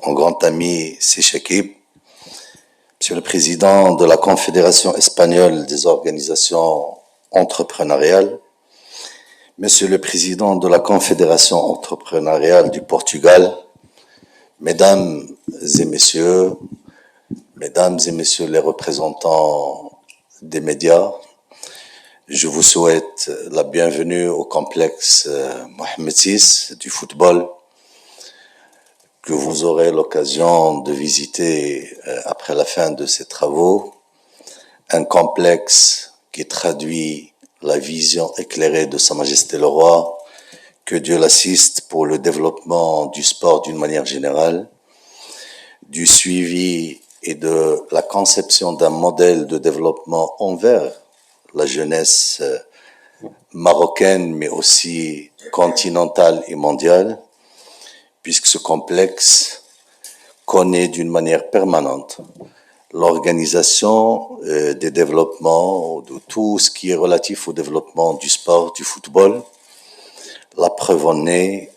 mon grand ami Shakib, Monsieur le Président de la Confédération espagnole des organisations entrepreneuriales, Monsieur le Président de la Confédération entrepreneuriale du Portugal, Mesdames et Messieurs les représentants des médias, je vous souhaite la bienvenue au complexe Mohamed VI du football que vous aurez l'occasion de visiter après la fin de ces travaux. Un complexe qui traduit la vision éclairée de Sa Majesté le Roi, que Dieu l'assiste pour le développement du sport d'une manière générale, du suivi et de la conception d'un modèle de développement envers la jeunesse marocaine, mais aussi continentale et mondiale, puisque ce complexe connaît d'une manière permanente l'organisation des développements, de tout ce qui est relatif au développement du sport, du football. La preuve en est,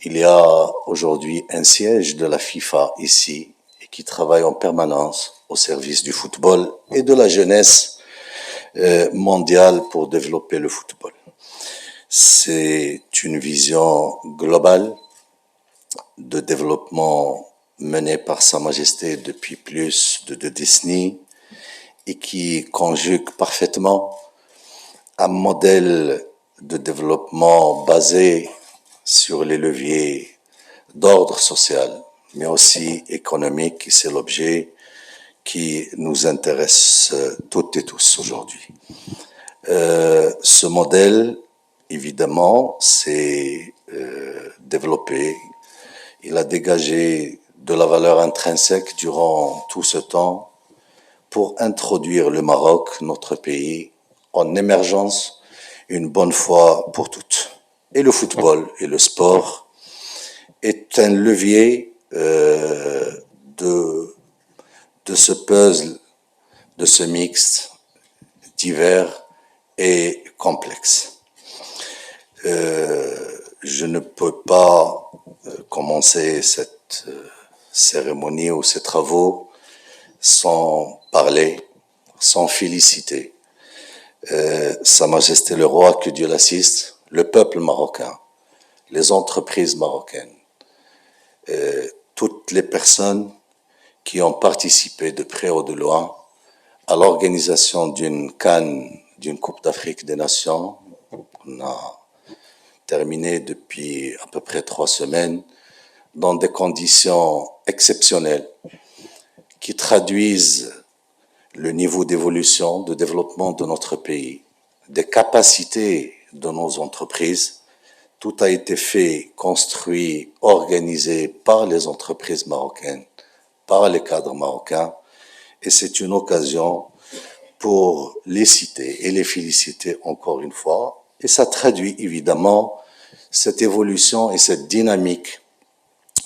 il y a aujourd'hui un siège de la FIFA ici, et qui travaille en permanence au service du football et de la jeunesse mondiale pour développer le football. C'est une vision globale de développement menée par Sa Majesté depuis plus de 2 décennies et qui conjugue parfaitement un modèle de développement basé sur les leviers d'ordre social, mais aussi économique, et c'est l'objet qui nous intéresse toutes et tous aujourd'hui. Ce modèle, évidemment, s'est développé. Il a dégagé de la valeur intrinsèque durant tout ce temps pour introduire le Maroc, notre pays, en émergence une bonne fois pour toutes. Et le football et le sport est un levier de ce puzzle, de ce mix divers et complexe. Je ne peux pas commencer cette cérémonie ou ces travaux sans parler, sans féliciter Sa Majesté le Roi, que Dieu l'assiste, le peuple marocain, les entreprises marocaines, toutes les personnes qui ont participé de près ou de loin à l'organisation d'une CAN, d'une Coupe d'Afrique des Nations. On a terminé depuis à peu près 3 semaines dans des conditions exceptionnelles qui traduisent le niveau d'évolution, de développement de notre pays, des capacités de nos entreprises. Tout a été fait, construit, organisé par les entreprises marocaines, par les cadres marocains, et c'est une occasion pour les citer et les féliciter encore une fois. Et ça traduit évidemment cette évolution et cette dynamique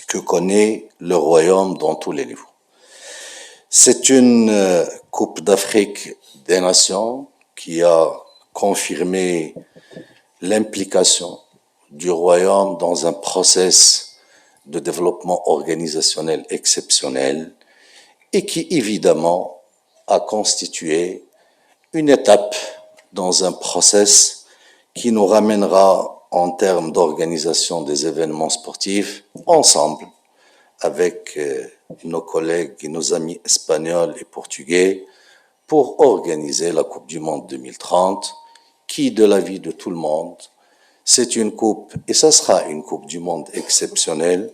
que connaît le royaume dans tous les niveaux. C'est une Coupe d'Afrique des Nations qui a confirmé l'implication du royaume dans un processus de développement organisationnel exceptionnel et qui évidemment a constitué une étape dans un processus qui nous ramènera en termes d'organisation des événements sportifs ensemble avec nos collègues et nos amis espagnols et portugais pour organiser la Coupe du Monde 2030 qui, de l'avis de tout le monde, c'est une coupe, et ça sera une Coupe du Monde exceptionnelle.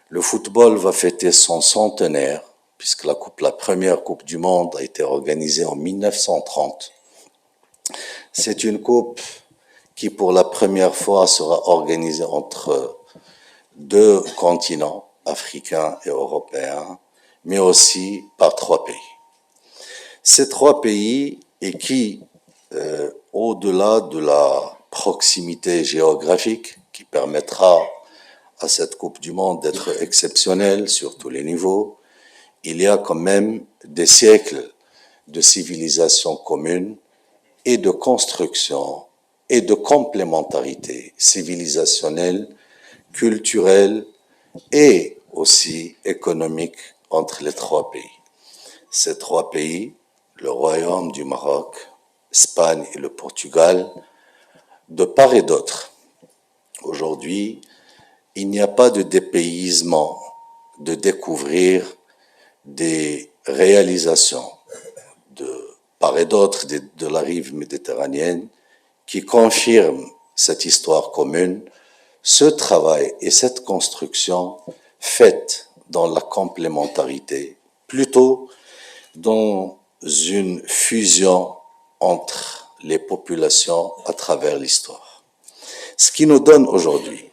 Le football va fêter son centenaire, puisque la première Coupe du Monde a été organisée en 1930. C'est une coupe qui, pour la première fois, sera organisée entre 2 continents, africains et européens, mais aussi par 3 pays. Ces 3 pays, et qui, au-delà de la proximité géographique qui permettra à cette Coupe du Monde d'être exceptionnelle sur tous les niveaux, il y a quand même des siècles de civilisation commune et de construction et de complémentarité civilisationnelle, culturelle et aussi économique entre les trois pays. Ces trois pays, le Royaume du Maroc, l'Espagne et le Portugal, de part et d'autre. Aujourd'hui, il n'y a pas de dépaysement de découvrir des réalisations de part et d'autre de la rive méditerranéenne qui confirment cette histoire commune, ce travail et cette construction faite dans la complémentarité, plutôt dans une fusion entre les populations à travers l'histoire. Ce qui nous donne aujourd'hui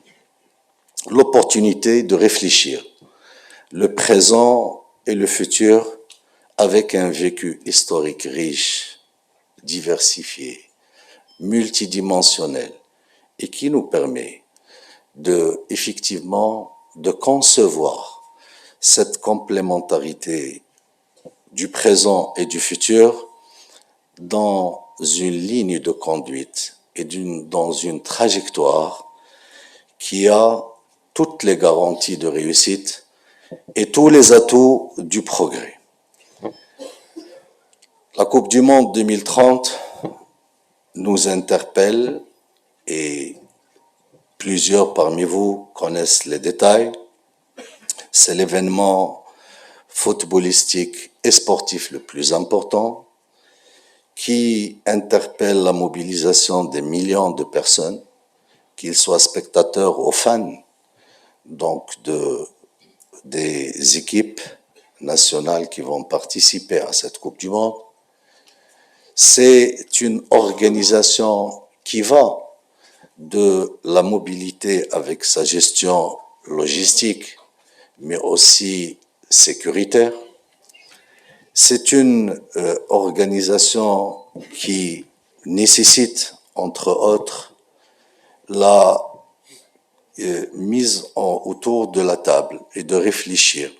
l'opportunité de réfléchir le présent et le futur avec un vécu historique riche, diversifié, multidimensionnel et qui nous permet effectivement de concevoir cette complémentarité du présent et du futur dans une ligne de conduite et dans une trajectoire qui a toutes les garanties de réussite et tous les atouts du progrès. La Coupe du Monde 2030 nous interpelle et plusieurs parmi vous connaissent les détails. C'est l'événement footballistique et sportif le plus important qui interpelle la mobilisation des millions de personnes, qu'ils soient spectateurs ou fans, donc des équipes nationales qui vont participer à cette Coupe du Monde. C'est une organisation qui va de la mobilité avec sa gestion logistique, mais aussi sécuritaire. C'est une organisation qui nécessite, entre autres, la mise autour de la table et de réfléchir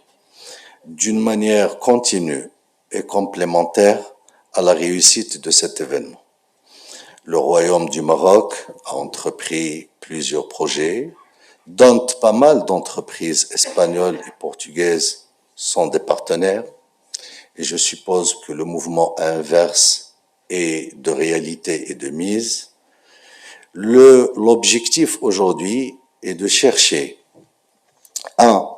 d'une manière continue et complémentaire à la réussite de cet événement. Le Royaume du Maroc a entrepris plusieurs projets, dont pas mal d'entreprises espagnoles et portugaises sont des partenaires, et je suppose que le mouvement inverse est de réalité et de mise. L'objectif aujourd'hui est de chercher, à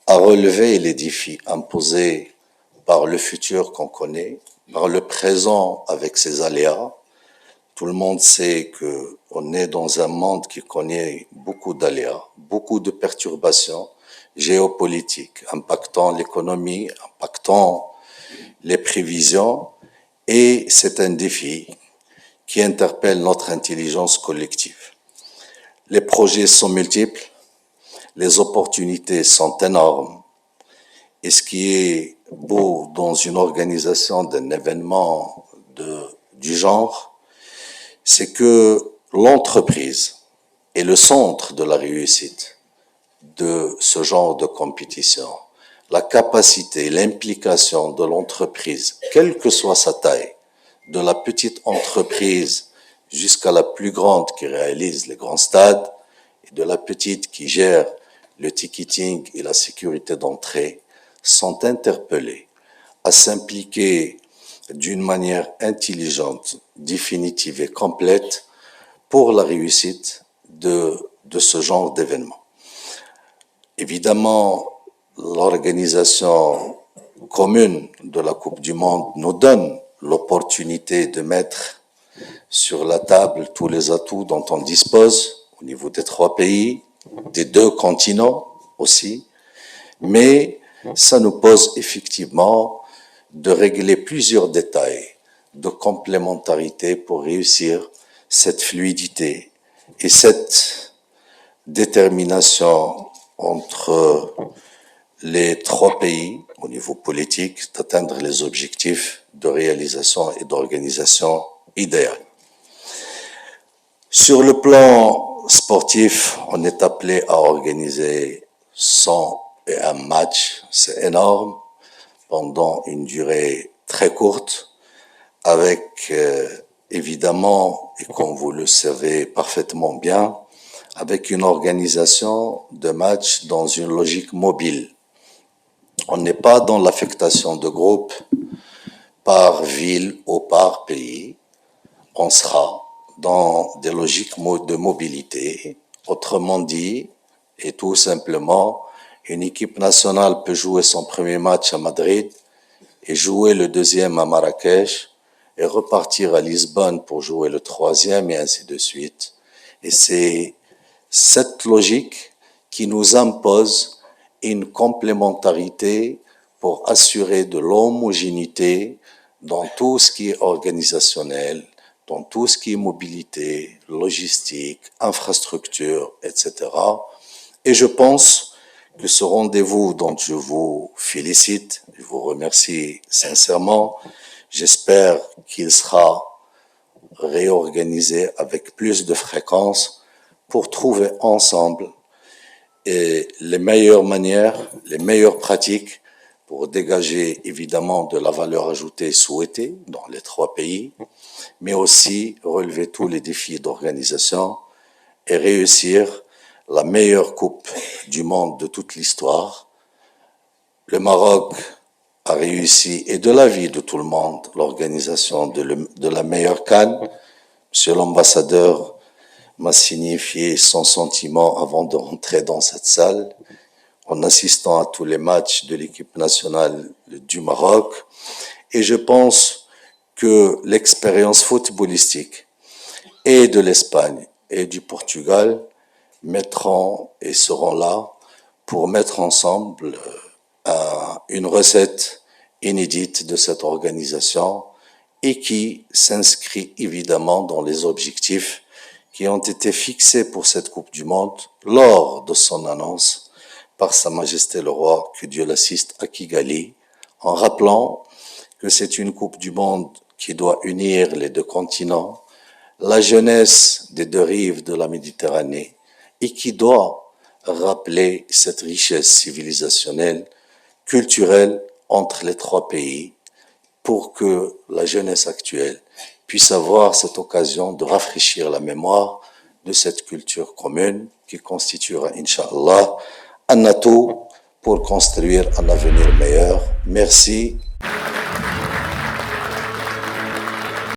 relever les défis imposés par le futur qu'on connaît, par le présent avec ses aléas. Tout le monde sait qu'on est dans un monde qui connaît beaucoup d'aléas, beaucoup de perturbations géopolitiques, impactant l'économie, impactant les prévisions, et c'est un défi qui interpelle notre intelligence collective. Les projets sont multiples, les opportunités sont énormes, et ce qui est beau dans une organisation d'un événement du genre, c'est que l'entreprise est le centre de la réussite de ce genre de compétition. La capacité, l'implication de l'entreprise, quelle que soit sa taille, de la petite entreprise jusqu'à la plus grande qui réalise les grands stades, et de la petite qui gère le ticketing et la sécurité d'entrée, sont interpellés à s'impliquer d'une manière intelligente, définitive et complète pour la réussite de ce genre d'événement. Évidemment, l'organisation commune de la Coupe du Monde nous donne l'opportunité de mettre sur la table tous les atouts dont on dispose au niveau des trois pays, des deux continents aussi, mais ça nous pose effectivement de régler plusieurs détails de complémentarité pour réussir cette fluidité et cette détermination entre les trois pays au niveau politique d'atteindre les objectifs de réalisation et d'organisation idéale. Sur le plan sportif, on est appelé à organiser 101 matchs, c'est énorme, pendant une durée très courte, avec évidemment, et comme vous le savez parfaitement bien, avec une organisation de matchs dans une logique mobile. On n'est pas dans l'affectation de groupes par ville ou par pays. On sera dans des logiques de mobilité. Autrement dit, et tout simplement, une équipe nationale peut jouer son premier match à Madrid et jouer le deuxième à Marrakech et repartir à Lisbonne pour jouer le troisième et ainsi de suite. Et c'est cette logique qui nous impose une complémentarité pour assurer de l'homogénéité dans tout ce qui est organisationnel, dans tout ce qui est mobilité, logistique, infrastructure, etc. Et je pense que ce rendez-vous dont je vous félicite, je vous remercie sincèrement, j'espère qu'il sera réorganisé avec plus de fréquence pour trouver ensemble les meilleures manières, les meilleures pratiques pour dégager évidemment de la valeur ajoutée souhaitée dans les trois pays, mais aussi relever tous les défis d'organisation et réussir la meilleure coupe du monde de toute l'histoire. Le Maroc a réussi, et de l'avis de tout le monde, l'organisation de la meilleure CAN. Monsieur l'ambassadeur m'a signifié son sentiment avant de rentrer dans cette salle, en assistant à tous les matchs de l'équipe nationale du Maroc. Et je pense que l'expérience footballistique et de l'Espagne et du Portugal mettront et seront là pour mettre ensemble une recette inédite de cette organisation et qui s'inscrit évidemment dans les objectifs qui ont été fixés pour cette Coupe du Monde lors de son annonce par Sa Majesté le Roi, que Dieu l'assiste, à Kigali, en rappelant que c'est une Coupe du Monde qui doit unir les deux continents, la jeunesse des deux rives de la Méditerranée, et qui doit rappeler cette richesse civilisationnelle, culturelle entre les trois pays, pour que la jeunesse actuelle puisse avoir cette occasion de rafraîchir la mémoire de cette culture commune qui constituera, Inch'Allah, un atout pour construire un avenir meilleur. Merci.